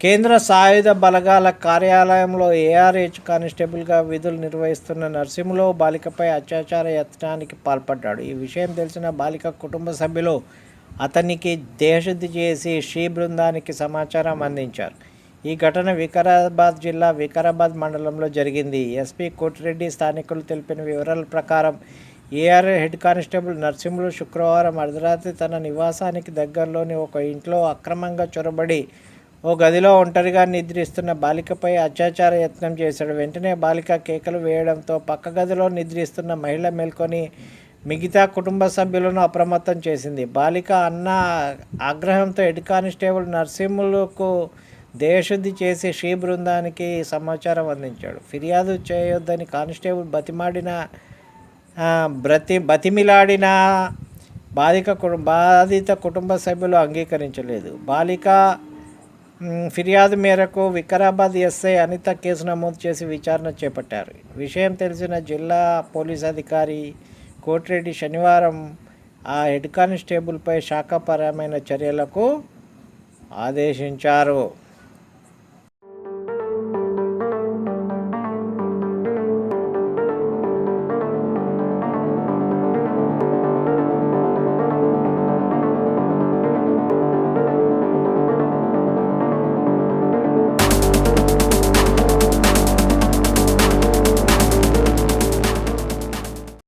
కేంద్ర సాయుధ బలగాల కార్యాలయంలో ఏఆర్హెచ్ కానిస్టేబుల్గా విధులు నిర్వహిస్తున్న నర్సింహులు బాలికపై అత్యాచార యత్నానికి పాల్పడ్డాడు. ఈ విషయం తెలిసిన బాలిక కుటుంబ సభ్యులు అతనికి దేహశుద్ధి చేసి షీ బృందానికి సమాచారం అందించారు. ఈ ఘటన వికారాబాద్ జిల్లా వికారాబాద్ మండలంలో జరిగింది. ఎస్పీ కోటిరెడ్డి స్థానికులు తెలిపిన వివరాల ప్రకారం ఏఆర్ హెడ్ కానిస్టేబుల్ నర్సింహులు శుక్రవారం అర్ధరాత్రి తన నివాసానికి దగ్గరలోని ఒక ఇంట్లో అక్రమంగా చొరబడి ఓ గదిలో ఒంటరిగా నిద్రిస్తున్న బాలికపై అత్యాచార యత్నం చేశాడు. వెంటనే బాలిక కేకలు వేయడంతో పక్క గదిలో నిద్రిస్తున్న మహిళ మేల్కొని మిగతా కుటుంబ సభ్యులను అప్రమత్తం చేసింది. బాలిక అన్న ఆగ్రహంతో హెడ్ కానిస్టేబుల్ నర్సింహులకు దేహశుద్ధి చేసి షీ బృందానికి సమాచారం అందించాడు. ఫిర్యాదు చేయొద్దని కానిస్టేబుల్ బతిమిలాడిన బాధిత కుటుంబ సభ్యులు అంగీకరించలేదు. బాలిక ఫిర్యాదు మేరకు వికారాబాద్ ఎస్ఐ అనిత కేసు నమోదు చేసి విచారణ చేపట్టారు. విషయం తెలిసిన జిల్లా పోలీస్ అధికారి కోటిరెడ్డి శనివారం ఆ హెడ్ కానిస్టేబుల్పై శాఖాపరమైన చర్యలకు ఆదేశించారు.